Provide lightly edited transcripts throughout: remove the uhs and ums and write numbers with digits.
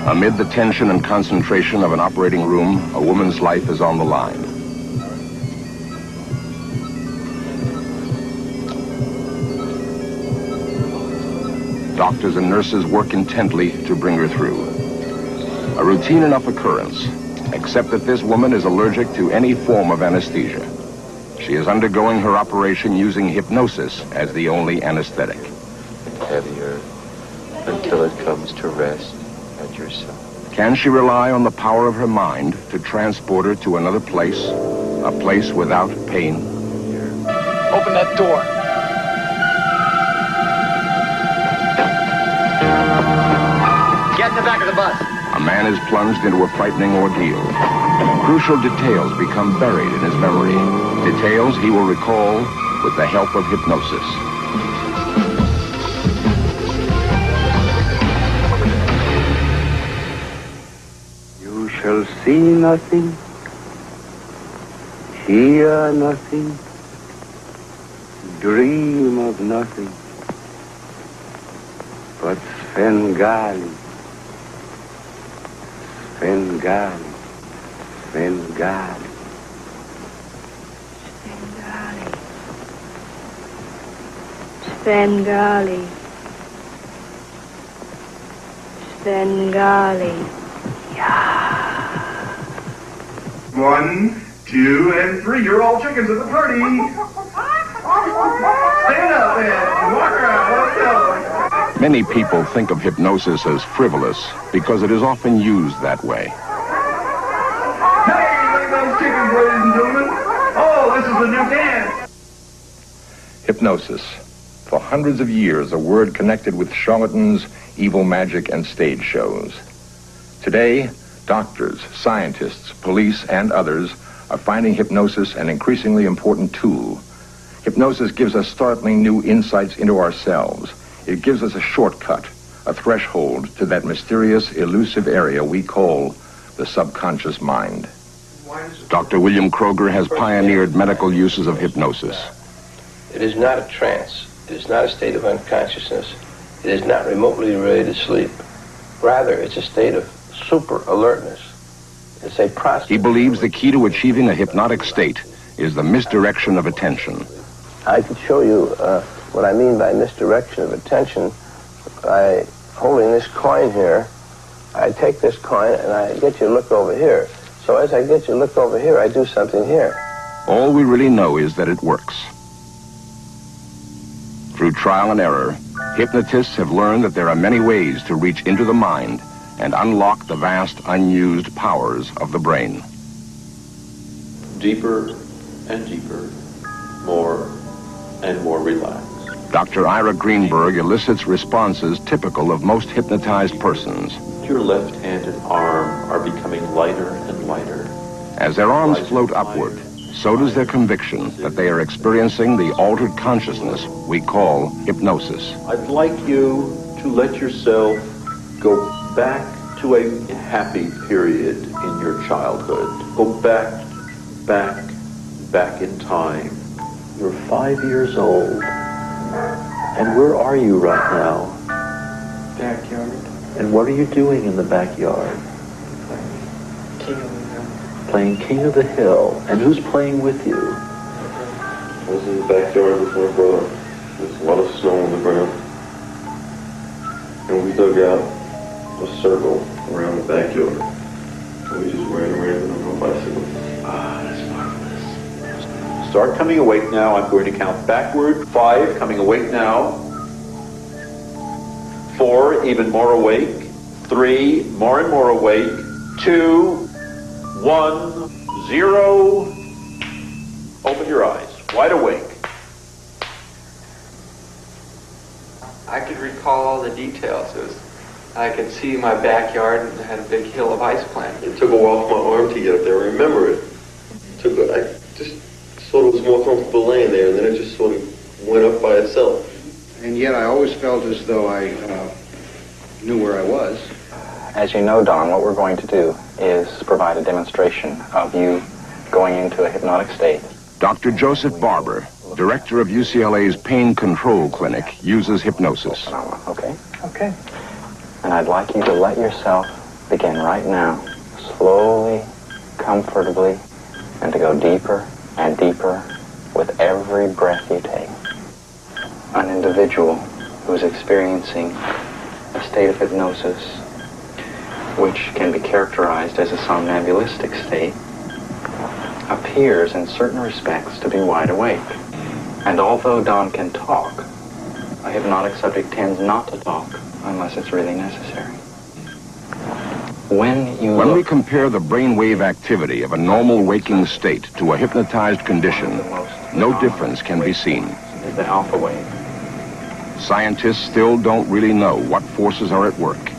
Amid the tension and concentration of an operating room, a woman's life is on the line. Doctors and nurses work intently to bring her through. A routine enough occurrence, except that this woman is allergic to any form of anesthesia. She is undergoing her operation using hypnosis as the only anesthetic. Heavier until it comes to rest at your side. Can she rely on the power of her mind to transport her to another place, a place without pain? Open that door. Get in the back of the bus. A man is plunged into a frightening ordeal. Crucial details become buried in his memory. Details he will recall with the help of hypnosis. You shall see nothing, hear nothing, dream of nothing, but Svengali, Svengali, Svengali. Svengali. Svengali. Yeah. 1, 2, and 3. You're all chickens at the party. Stand up and walk around. Many people think of hypnosis as frivolous because it is often used that way. Hey, look at those chickens, ladies and gentlemen. Oh, this is a new dance. Hypnosis. For hundreds of years, a word connected with charlatans, evil magic, and stage shows. Today, doctors, scientists, police, and others are finding hypnosis an increasingly important tool. Hypnosis gives us startling new insights into ourselves. It gives us a shortcut, a threshold to that mysterious, elusive area we call the subconscious mind. Dr. William Kroger has pioneered medical uses of hypnosis. It is not a trance. It is not a state of unconsciousness. It is not remotely related to sleep. Rather, it's a state of super alertness. It's a process. He believes the key to achieving a hypnotic state is the misdirection of attention. I could show you what I mean by misdirection of attention by holding this coin here. I take this coin and I get you to look over here. So as I get you to look over here, I do something here. All we really know is that it works. Through trial and error, hypnotists have learned that there are many ways to reach into the mind and unlock the vast unused powers of the brain. Deeper and deeper, more and more relaxed. Dr. Ira Greenberg elicits responses typical of most hypnotized persons. Your left hand and arm are becoming lighter and lighter. As their arms float upward, so does their conviction that they are experiencing the altered consciousness we call hypnosis. I'd like you to let yourself go back to a happy period in your childhood. Go back in time. You're 5 years old. And where are you right now? Backyard. And what are you doing in the backyard? King of the Hill. Playing King of the Hill. And who's playing with you? I was in the backyard with my brother. There's a lot of snow on the ground. And we dug out a circle around the backyard. And we just ran around on my bicycle. Ah, that's marvelous. Start coming awake now. I'm going to count backward. 5, coming awake now. 4, even more awake. 3, more and more awake. 2, 1, 0. Open your eyes, wide awake. I could recall all the details. I could see my backyard and had a big hill of ice plant. It took a while for my arm to get up there. I remember it. I just sort of was more comfortable laying there, and then it just sort of went up by itself. And yet I always felt as though I knew where I was. As you know, Don, what we're going to do is provide a demonstration of you going into a hypnotic state. Dr. Joseph Barber, director of UCLA's Pain Control Clinic, uses hypnosis. Okay. And I'd like you to let yourself begin right now, slowly, comfortably, and to go deeper and deeper with every breath you take. An individual who is experiencing a state of hypnosis, which can be characterized as a somnambulistic state, appears in certain respects to be wide awake. And although Don can talk, a hypnotic subject tends not to talk unless it's really necessary. When we compare the brainwave activity of a normal waking state to a hypnotized condition, no difference can be seen. Is the alpha wave. Scientists still don't really know what forces are at work,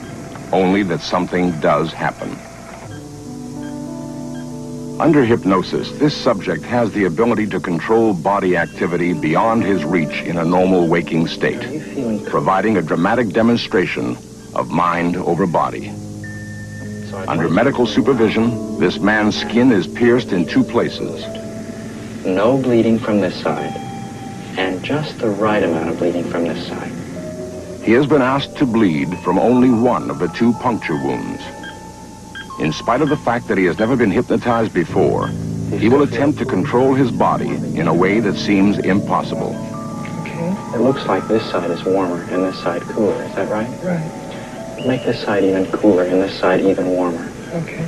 only that something does happen. Under hypnosis, this subject has the ability to control body activity beyond his reach in a normal waking state, providing a dramatic demonstration of mind over body. Under medical supervision, this man's skin is pierced in 2 places. No bleeding from this side, and just the right amount of bleeding from this side. He has been asked to bleed from only one of the 2 puncture wounds. In spite of the fact that he has never been hypnotized before, he will attempt to control his body in a way that seems impossible. Okay. It looks like this side is warmer and this side cooler. Is that right? Right. Make this side even cooler and this side even warmer. Okay.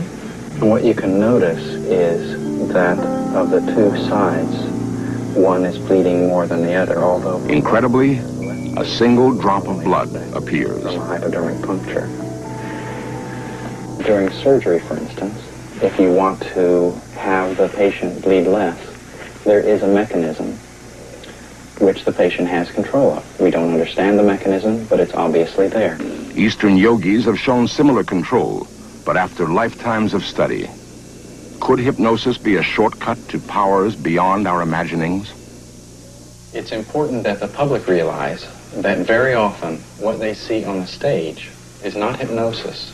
And what you can notice is that of the 2 sides, one is bleeding more than the other, although... Incredibly, a single drop of blood appears. From a hypodermic puncture. During surgery, for instance, if you want to have the patient bleed less, there is a mechanism which the patient has control of. We don't understand the mechanism, but it's obviously there. Eastern yogis have shown similar control, but after lifetimes of study, could hypnosis be a shortcut to powers beyond our imaginings? It's important that the public realize that very often what they see on the stage is not hypnosis,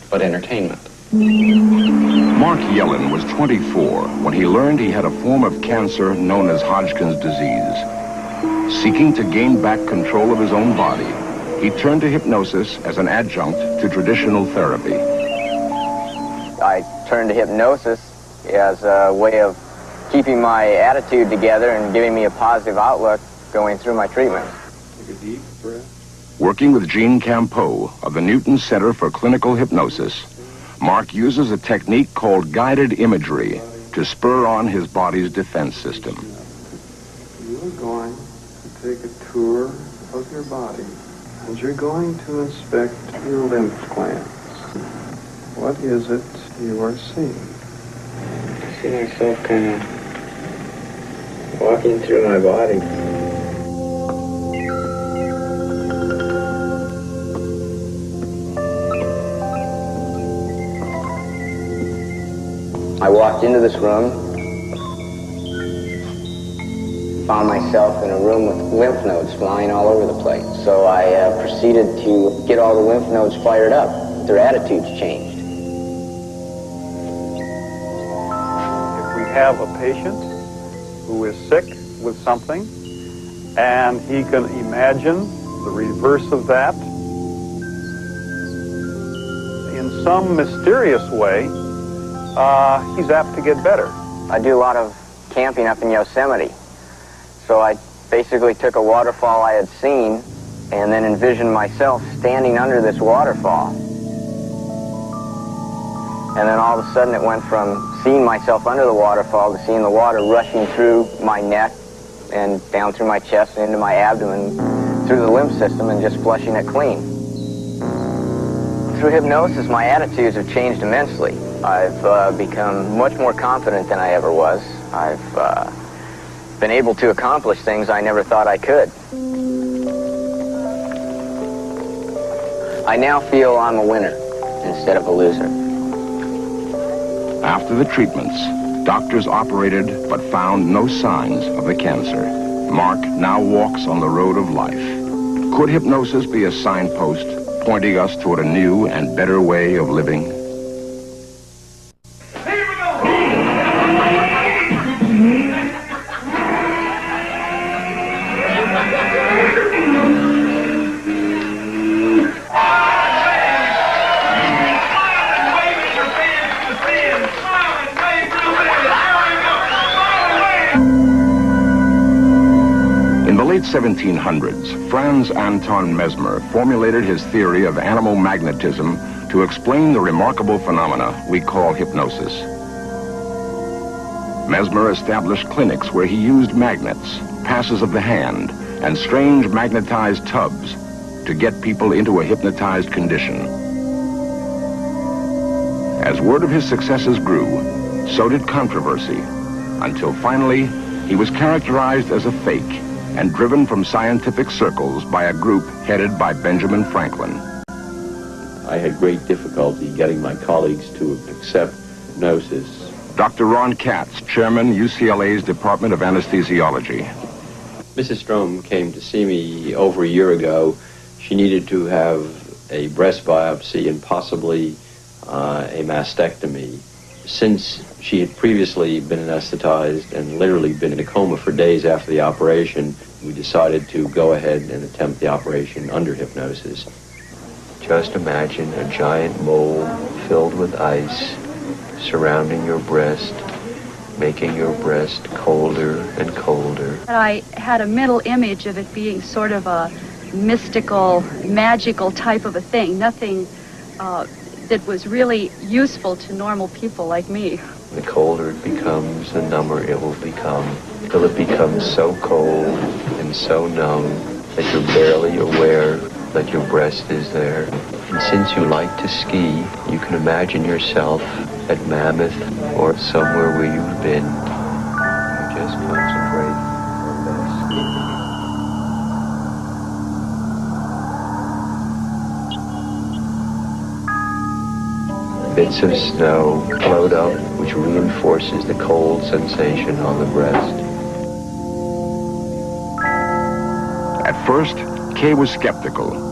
but entertainment. Mark Yellen was 24 when he learned he had a form of cancer known as Hodgkin's disease. Seeking to gain back control of his own body, he turned to hypnosis as an adjunct to traditional therapy. I turned to hypnosis as a way of keeping my attitude together and giving me a positive outlook going through my treatment. Take a deep breath. Working with Jean Campeau of the Newton Center for Clinical Hypnosis, Mark uses a technique called guided imagery to spur on his body's defense system. You're going to take a tour of your body, and you're going to inspect your lymph glands. What is it you are seeing? I see myself kind of walking through my body. I walked into this room, found myself in a room with lymph nodes flying all over the place. So I proceeded to get all the lymph nodes fired up. Their attitudes changed. If we have a patient who is sick with something and he can imagine the reverse of that, in some mysterious way, he's apt to get better. I do a lot of camping up in Yosemite. So I basically took a waterfall I had seen and then envisioned myself standing under this waterfall. And then all of a sudden it went from seeing myself under the waterfall to seeing the water rushing through my neck and down through my chest and into my abdomen, through the lymph system, and just flushing it clean. Through hypnosis, my attitudes have changed immensely. I've become much more confident than I ever was. I've been able to accomplish things I never thought I could. I now feel I'm a winner instead of a loser. After the treatments, doctors operated but found no signs of the cancer. Mark now walks on the road of life. Could hypnosis be a signpost pointing us toward a new and better way of living? In the late 1700s, Franz Anton Mesmer formulated his theory of animal magnetism to explain the remarkable phenomena we call hypnosis. Mesmer established clinics where he used magnets, passes of the hand, and strange magnetized tubs to get people into a hypnotized condition. As word of his successes grew, so did controversy, until finally he was characterized as a fake and driven from scientific circles by a group headed by Benjamin Franklin. I had great difficulty getting my colleagues to accept hypnosis. Dr. Ron Katz, chairman, UCLA's Department of Anesthesiology. Mrs. Strom came to see me over a year ago. She needed to have a breast biopsy and possibly a mastectomy. Since she had previously been anesthetized and literally been in a coma for days after the operation, we decided to go ahead and attempt the operation under hypnosis. Just imagine a giant mold filled with ice surrounding your breast, making your breast colder and colder. I had a mental image of it being sort of a mystical, magical type of a thing, nothing that was really useful to normal people like me. The colder it becomes, the number it will become, till it becomes so cold and so numb that you're barely aware that your breast is there. And since you like to ski, you can imagine yourself at Mammoth or somewhere where you've been. You just concentrate on that ski. Bits of snow float up, which reinforces the cold sensation on the breast. At first, Kay was skeptical.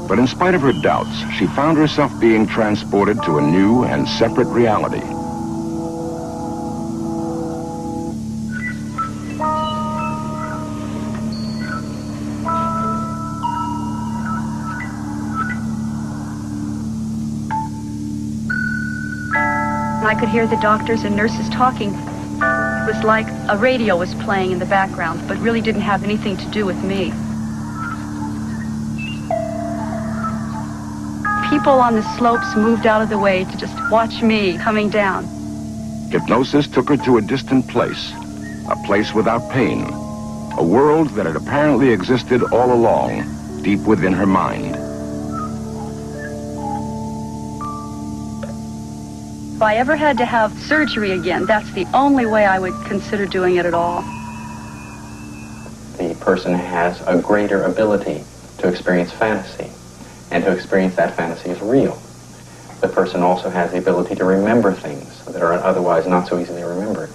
But in spite of her doubts, she found herself being transported to a new and separate reality. I could hear the doctors and nurses talking. It was like a radio was playing in the background, but really didn't have anything to do with me. People on the slopes moved out of the way to just watch me coming down. Hypnosis took her to a distant place, a place without pain, a world that had apparently existed all along, deep within her mind. If I ever had to have surgery again, that's the only way I would consider doing it at all. The person has a greater ability to experience fantasy, and to experience that fantasy as real. The person also has the ability to remember things that are otherwise not so easily remembered.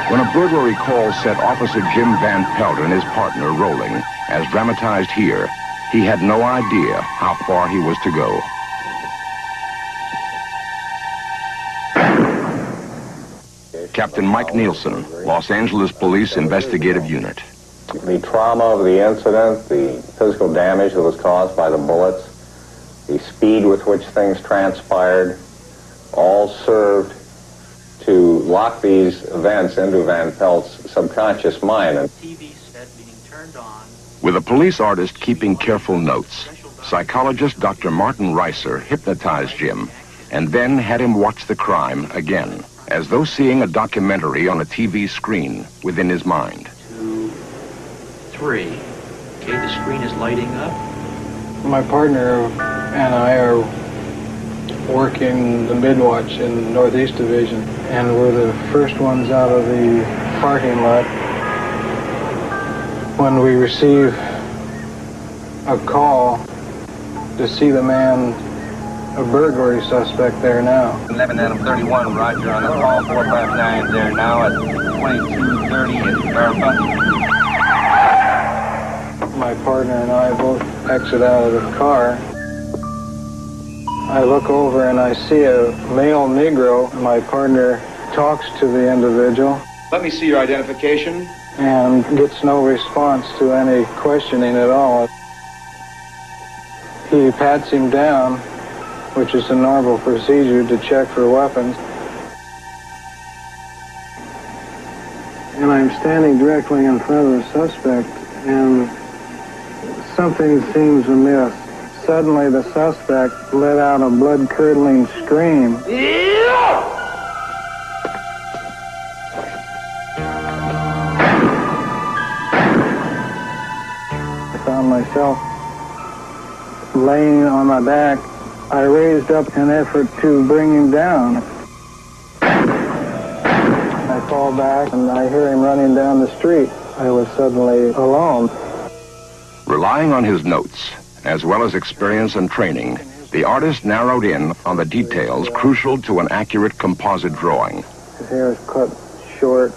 When a burglary call set Officer Jim Van Pelt and his partner rolling, as dramatized here, he had no idea how far he was to go. Captain Mike Nielsen, Los Angeles Police Investigative Unit. The trauma of the incident, the physical damage that was caused by the bullets, the speed with which things transpired, all served to lock these events into Van Pelt's subconscious mind. TV set being turned on. With a police artist keeping careful notes, psychologist Dr. Martin Reiser hypnotized Jim and then had him watch the crime again, as though seeing a documentary on a TV screen within his mind. 2, 3. Okay, the screen is lighting up. My partner and I are working the midwatch in Northeast Division, and we're the first ones out of the parking lot when we receive a call to see the man, a burglary suspect there now. 11 Adam 31, Roger, on the call 459 there now at 2230 at Verify. My partner and I both exit out of the car. I look over and I see a male Negro. My partner talks to the individual. Let me see your identification. And gets no response to any questioning at all. He pats him down, which is a normal procedure to check for weapons. And and I'm standing directly in front of the suspect, and something seems amiss. Suddenly, the suspect let out a blood-curdling scream. I found myself laying on my back. I raised up in an effort to bring him down. I fall back and I hear him running down the street. I was suddenly alone. Relying on his notes, as well as experience and training, the artist narrowed in on the details crucial to an accurate composite drawing. His hair is cut short.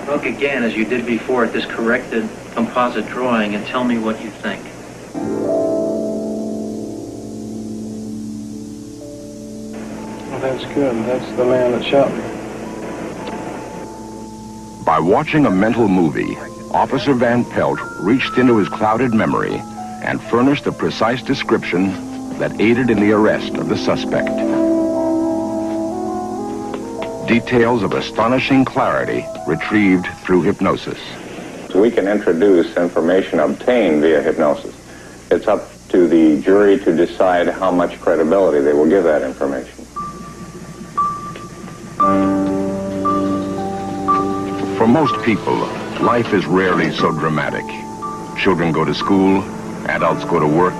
Look again, as you did before, at this corrected composite drawing and tell me what you think. Well, that's good. That's the man that shot me. By watching a mental movie, Officer Van Pelt reached into his clouded memory and furnished a precise description that aided in the arrest of the suspect. Details of astonishing clarity retrieved through hypnosis. We can introduce information obtained via hypnosis. It's up to the jury to decide how much credibility they will give that information. For most people, life is rarely so dramatic. Children go to school, adults go to work,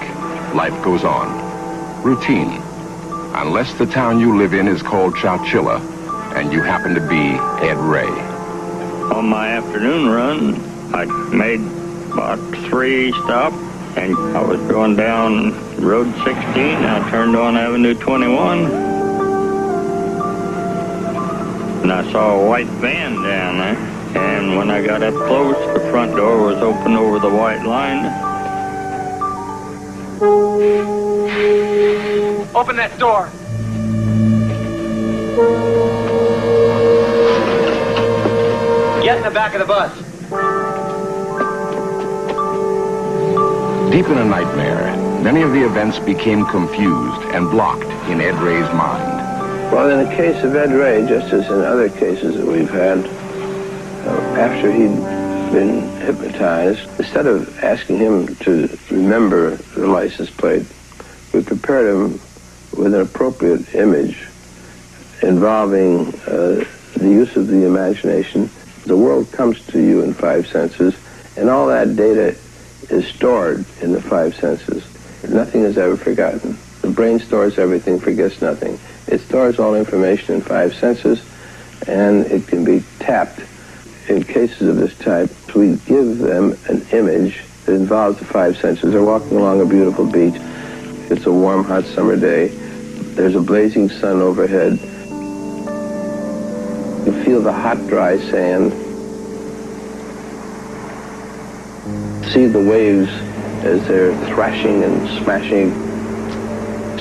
life goes on. Routine. Unless the town you live in is called Chowchilla, and you happen to be Ed Ray. On my afternoon run, I made about 3 stops, and I was going down Road 16. I turned on Avenue 21, and I saw a white van down there. And when I got up close, the front door was open over the white line. Open that door. Get in the back of the bus. Deep in a nightmare, many of the events became confused and blocked in Ed Ray's mind. Well, in the case of Ed Ray, just as in other cases that we've had, after he'd been hypnotized, instead of asking him to remember the license plate, we prepared him with an appropriate image involving the use of the imagination. The world comes to you in 5 senses, and all that data is stored in the 5 senses. Nothing is ever forgotten. The brain stores everything, forgets nothing. It stores all information in 5 senses, and it can be tapped. In cases of this type, we give them an image that involves the 5 senses. They're walking along a beautiful beach. It's a warm, hot summer day. There's a blazing sun overhead. You feel the hot, dry sand. See the waves as they're thrashing and smashing.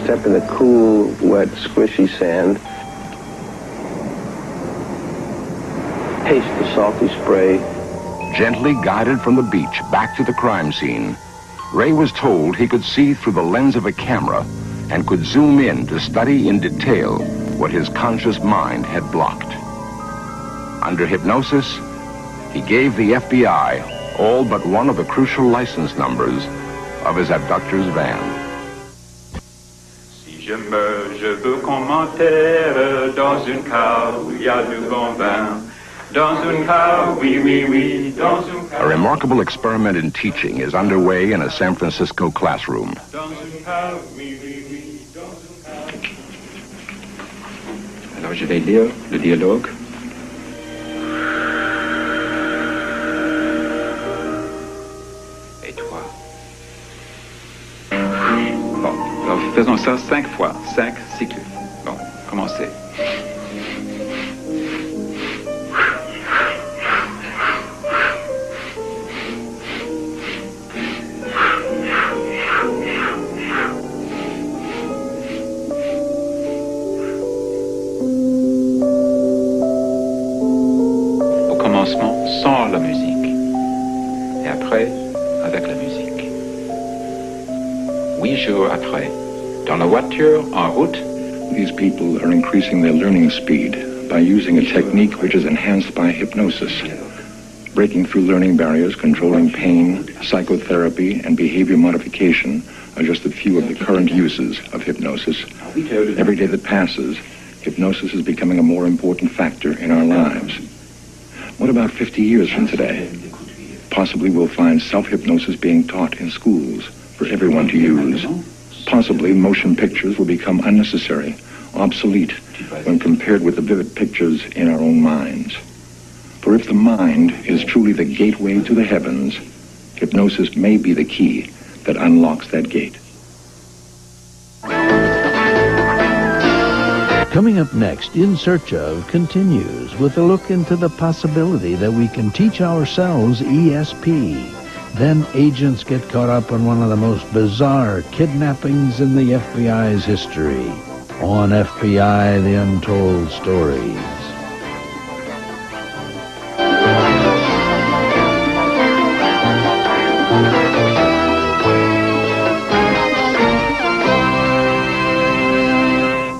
Step in the cool, wet, squishy sand. Taste the salty spray. Gently guided from the beach back to the crime scene, Ray was told he could see through the lens of a camera and could zoom in to study in detail what his conscious mind had blocked. Under hypnosis, he gave the FBI all but one of the crucial license numbers of his abductor's van. Si je meurs, je veux qu'on m'enterre dans une cave où il y a du bon vin. A remarkable experiment in teaching is underway in a San Francisco classroom. Alors je vais lire le dialogue. Et toi? Bon, alors faisons ça 5 fois. 5 cycles. Bon, commencez. Sans la musique et après avec la musique. 8 jours après, dans la voiture en route These people are increasing their learning speed by using a technique which is enhanced by hypnosis. Breaking through learning barriers, controlling pain, psychotherapy, and behavior modification are just a few of the current uses of hypnosis. Every day that passes, hypnosis is becoming a more important factor in our lives. What about 50 years from today? Possibly we'll find self-hypnosis being taught in schools for everyone to use. Possibly motion pictures will become unnecessary, obsolete, when compared with the vivid pictures in our own minds. For if the mind is truly the gateway to the heavens, hypnosis may be the key that unlocks that gate. Coming up next, In Search Of continues with a look into the possibility that we can teach ourselves ESP. Then agents get caught up on one of the most bizarre kidnappings in the FBI's history. On FBI, The Untold Story.